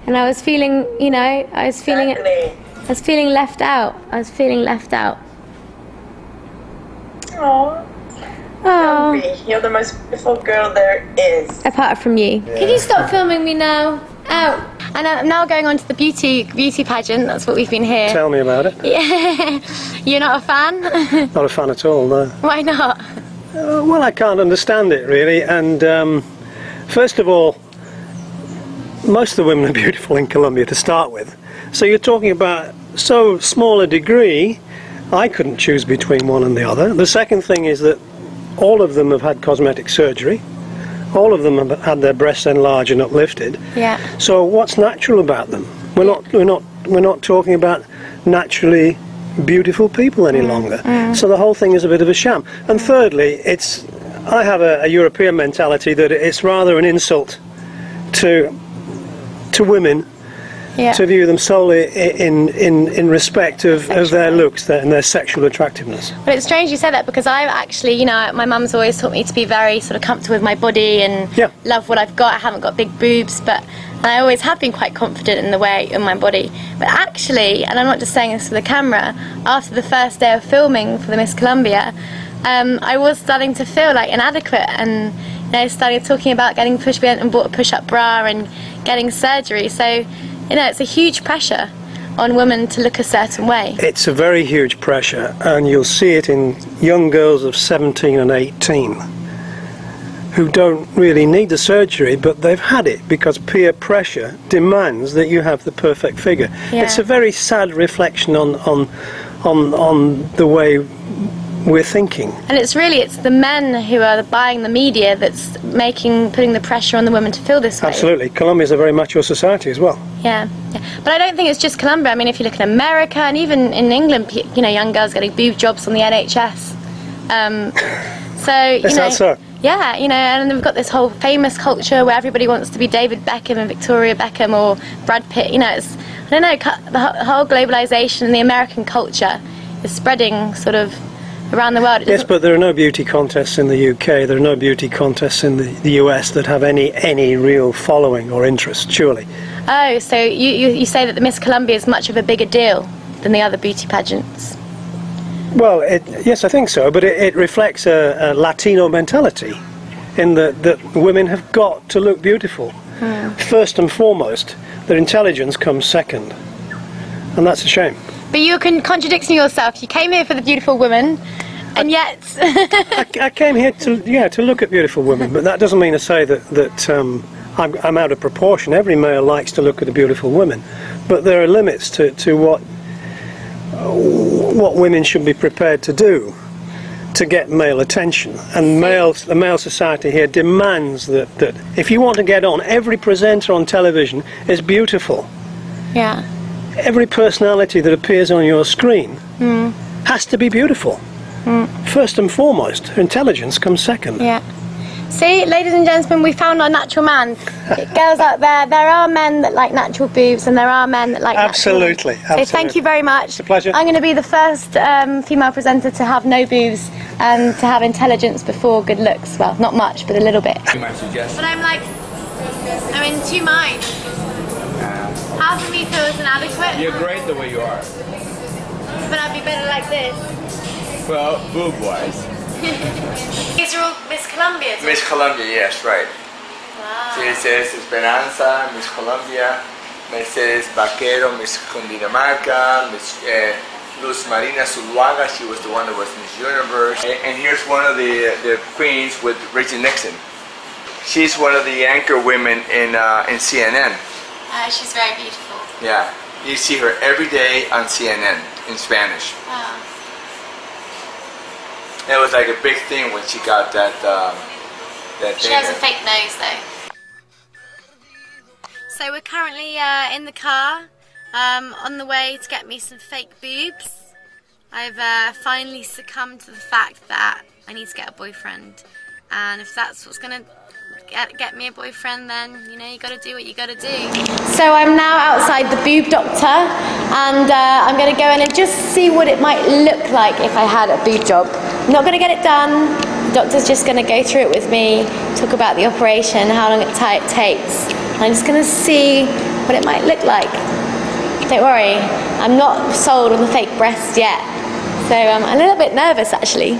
And I was feeling, you know, I was feeling left out. I was feeling left out. Oh. You're the most beautiful girl there is. Apart from you. Yeah. Can you stop filming me now? Out. And I'm now going on to the beauty pageant. That's what we've been here. Tell me about it. Yeah. You're not a fan? Not a fan at all, no. Why not? Well, I can't understand it really. And first of all, most of the women are beautiful in Colombia to start with. So you're talking about so small a degree. I couldn't choose between one and the other. The second thing is that all of them have had cosmetic surgery. All of them have had their breasts enlarged and uplifted. Yeah. So what's natural about them? We're not talking about naturally beautiful people any longer. So the whole thing is a bit of a sham. And thirdly, I have a European mentality that it's rather an insult to women. Yeah. To view them solely in respect of their looks and their sexual attractiveness. But it's strange you say that, because I've actually, you know, my mum's always taught me to be very sort of comfortable with my body and love what I've got. I haven't got big boobs, but I always have been quite confident in the way in my body. But actually, and I'm not just saying this for the camera, after the first day of filming for the Miss.Colombia, I was starting to feel like inadequate, and you know, started talking about getting pushed and bought a push-up bra and getting surgery. So, you know, it's a huge pressure on women to look a certain way. It's a very huge pressure, and you'll see it in young girls of 17 and 18 who don't really need the surgery, but they've had it because peer pressure demands that you have the perfect figure. Yeah. It's a very sad reflection on the way we're thinking. And it's the men who are buying the media that's putting the pressure on the women to feel this way. Absolutely. Colombia is a very macho society as well. Yeah. But I don't think it's just Colombia. I mean, if you look at America and even in England, you know, young girls getting boob jobs on the NHS. Is that so? Yeah, you know, and we've got this whole famous culture where everybody wants to be David Beckham and Victoria Beckham or Brad Pitt. You know, it's, I don't know, the whole globalization and the American culture is spreading sort of around the world. Yes, but there are no beauty contests in the UK, there are no beauty contests in the US that have any real following or interest, surely. Oh, so you say that the Miss.Colombia is much of a bigger deal than the other beauty pageants? Well, yes, I think so, but it reflects a Latino mentality in that women have got to look beautiful. First and foremost, their intelligence comes second, and that's a shame. But you're contradicting yourself. You came here for the beautiful women, and yet... I came here to look at beautiful women, but that doesn't mean to say that I'm out of proportion. Every male likes to look at the beautiful women, but there are limits to what women should be prepared to do to get male attention. And the male society here demands that if you want to get on, every presenter on television is beautiful. Yeah. Every personality that appears on your screen has to be beautiful. First and foremost, intelligence comes second. Yeah. See, ladies and gentlemen, we found our natural man. Girls out there are men that like natural boobs, and there are men that like absolutely. So thank you very much. It's a pleasure. I'm going to be the first female presenter to have no boobs and to have intelligence before good looks. Well, not much, but a little bit. But I'm in two minds. Half of me feels inadequate. You're great the way you are. But I'd be better like this. Well, boob-wise. These are all Miss.Colombia. Miss.Colombia, yes, right. Wow. This is Esperanza, Miss.Colombia, Mercedes Vaquero, Miss Cundinamarca, Miss Luz Marina Zuluaga, she was the one that was Miss Universe. And here's one of the queens with Rachel Nixon. She's one of the anchor women in CNN. She's very beautiful. Yeah, you see her every day on CNN in Spanish. Wow. It was like a big thing when she got that She has a fake nose though. So we're currently in the car on the way to get me some fake boobs. I've finally succumbed to the fact that I need to get a boyfriend, and if that's what's gonna get me a boyfriend, then you know, you gotta do what you gotta do. So I'm now outside the boob doctor, and I'm gonna go in and just see what it might look like if I had a boob job. I'm not gonna get it done. The doctor's just gonna go through it with me, talk about the operation, how long it takes. I'm just gonna see what it might look like. Don't worry, I'm not sold on the fake breasts yet, so I'm a little bit nervous actually.